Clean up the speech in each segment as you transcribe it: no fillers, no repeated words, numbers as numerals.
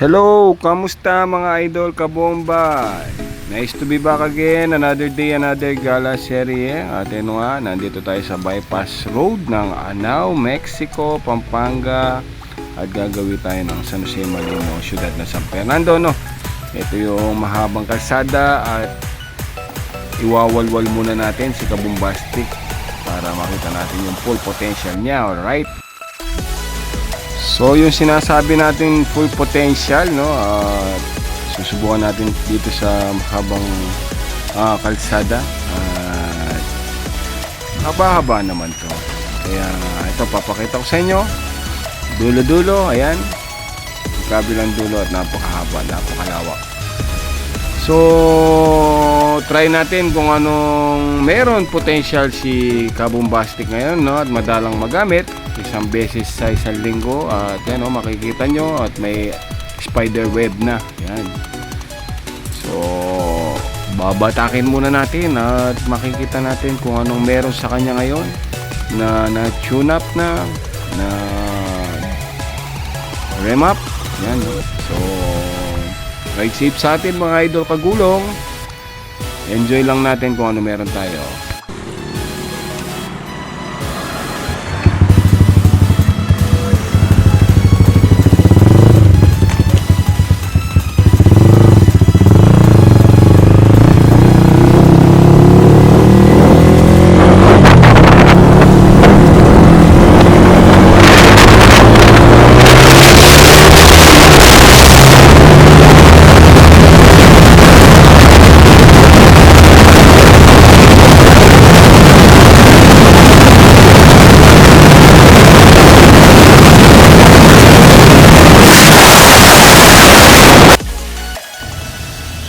Hello, kamusta mga idol kabomba? Nice to be back again, another day, another gala serye. At ano nga, nandito tayo sa bypass road ng Anao, Mexico, Pampanga. At gagawin tayo ng San Jose Malino, syudad na San Fernando, no? Ito yung mahabang kalsada at iwawalwal muna natin si Kabombastic para makita natin yung full potential niya, alright? So yung sinasabi natin full potential, no, susubukan natin dito sa habang kalsada. Haba-haba naman to, kaya ito papakita ko sa inyo dulo-dulo, ayan, kabilang dulo, at napakahaba, napakalawak. So try natin kung anong meron potential si Kabombastic ngayon, no, at madalang magamit isang beses sa isang linggo. At yan, makikita nyo at may spider web na yan. So babatakin muna natin at makikita natin kung anong meron sa kanya ngayon na tune up na rem up yan, no? So ride safe sa atin mga idol kagulong, enjoy lang natin kung ano meron tayo.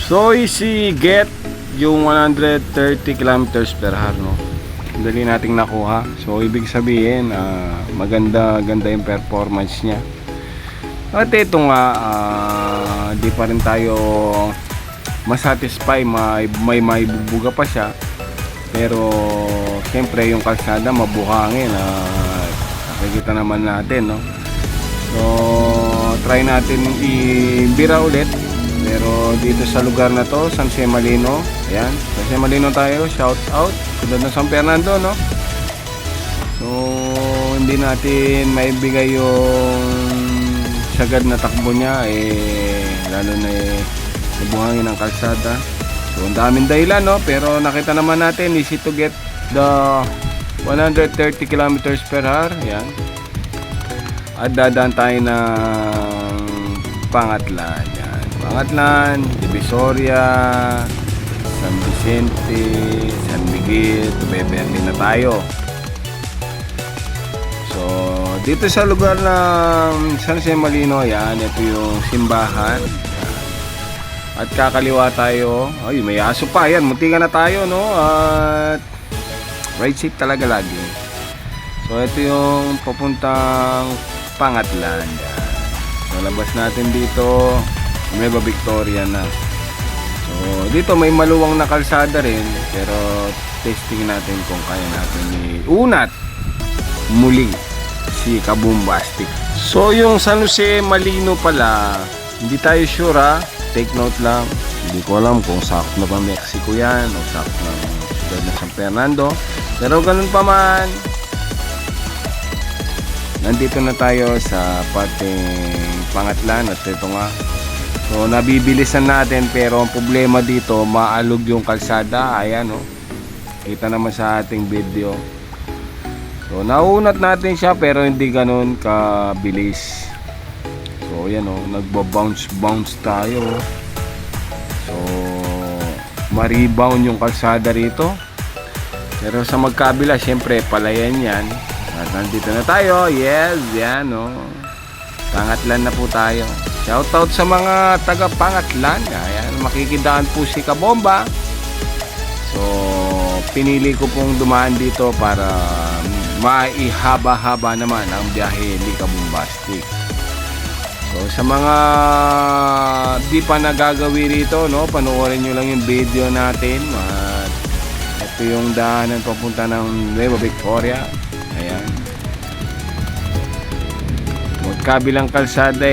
So easy get yung 130 kilometers per hour, no? Dali nating nakuha. So ibig sabihin maganda yung performance niya. At ito nga, di pa rin tayo masatisfy, may bubuga pa siya. Pero siyempre yung kalsada mabuhangin, nakikita naman natin, no? So try natin ibira ulit. Pero dito sa lugar na to, San Jose Malino, ayan, San Jose Malino tayo, shout out, syudad ng San Fernando, no? So hindi natin maibigay yung sagad na takbo niya, lalo na nabuhangin ng kalsada. So ang daming dahilan, no? Pero nakita naman natin, easy to get the 130 kilometers per hour, ayan. At dadaan tayo ng Pangatlan, Pangatlan, Divisoria, San Vicente, San Miguel, Tubeberte na tayo. So dito sa lugar ng San Jose Malino, yan, ito yung simbahan. Yan. At kakaliwa tayo, ay may aso pa, yan, muntingan na tayo, no? At right safe talaga lagi. So ito yung papuntang Pangatlan, yan. So labas natin dito, Nueva Victoria na. So dito may maluwang na kalsada rin, pero testing natin kung kaya natin iunat muli si Kabombastic. So yung San Jose Malino pala, hindi tayo sure, take note lang. Hindi ko alam kung sakop na ba Mexico yan o sakop ng syudad na San Fernando, pero ganun pa man, nandito na tayo sa pating Pangatlan. At ito nga, so nabibilisan natin, pero ang problema dito, maalog yung kalsada. Ayan, oh, kita naman sa ating video. So naunat natin siya, pero hindi ganun kabilis. So yan, oh, nagba-bounce tayo. So ma-rebound yung kalsada rito, pero sa magkabila syempre palayan yan. At nandito na tayo, yes, yan, oh, Pangatlan na po tayo. Shoutout sa mga taga Pangatlan. Ayan, makikidaan po si Kabomba. So pinili ko pong dumaan dito para maihaba-haba naman ang biyahe ni Kabombastic. So sa mga di pa nagagawi rito, no, panoorin nyo lang yung video natin. At ito yung daanan papunta ng Nueva Victoria. Ayan. Magkabilang kalsada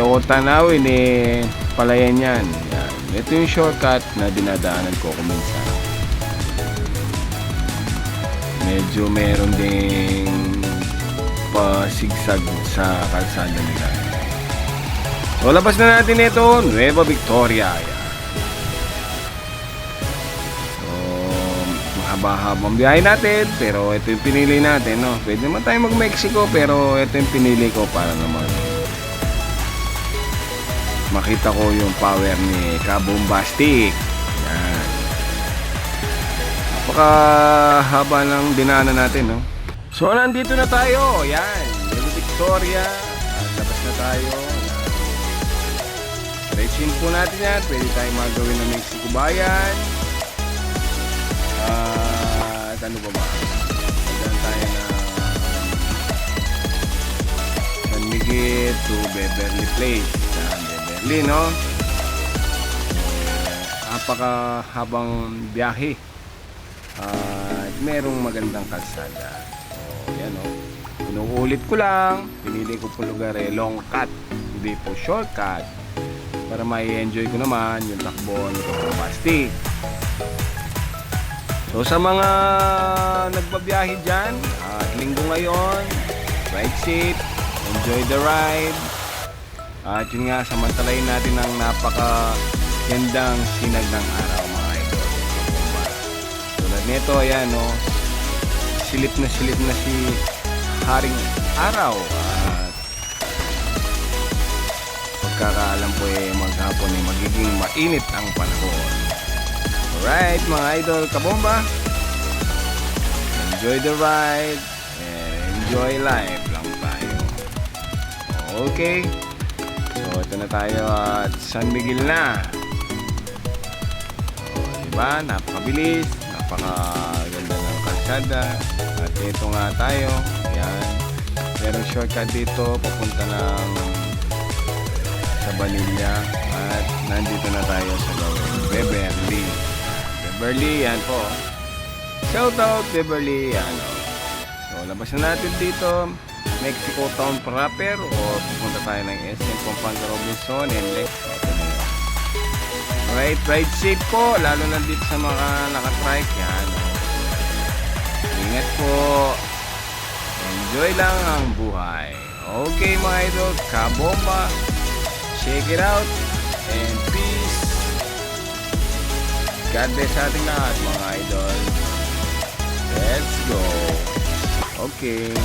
o tanawin palayan yan. Yan. Ito yung shortcut na dinadaanan ko kuminsan. Medyo meron ding pasigsag sa kalsada nila. So labas na natin ito, Nueva Victoria. Yan. Mahaba-habang biyahe natin, pero ito yung pinili natin, no? Pwede naman tayo mag-Mexico, pero ito yung pinili ko para naman makita ko yung power ni Kabombastic. Yan. Napakahaba ng dinaanan natin, no? So, nandito na tayo. Yan. Nueva Victoria. At labas na tayo. Stretchin po natin yan. Pwede tayong magawin ng Mexico Bayan. At ano ba? Magandang tayo na San Miguel to Beverly Place. Yan, Beverly, no? Napakahabang biyahe. At merong magandang kalsada. So, yan, no? Inuulit ko lang. Pinili ko po lugar long cut. Hindi po shortcut. Para ma-enjoy ko naman yung takbo ni Kabombastic. So sa mga nagbabiyahe dyan, at linggo ngayon, ride safe, enjoy the ride. At yun nga, samantalayin natin ang napakagandang sinag ng araw, mga idol. Tulad nito, ayan, no, silip na si Haring Araw. At pagkakaalam po maghapon magiging mainit ang panahon. Alright, mga idol kabomba, enjoy the ride and enjoy life lang tayo. Okay, so ito na tayo at San Miguel na. So, diba, napakabilis, napakaganda ng kalsada. At ito nga tayo, yan, merong shortcut dito papunta ng sa Vanilla. At nandito na tayo sa Beverly. Beverly, yan po. Shout out Beverly, yan. So, labas na natin dito. Mexico Town proper o pupunta tayo ng SM Pampanga Robinson and Lex. Alright, ride safe po. Lalo na dito sa mga nakatrike. Yan. Ingat po. Enjoy lang ang buhay. Okay mga idol, kabomba. Check it out. And peace. God bless sa ating lahat mga idol. Let's go. Okay.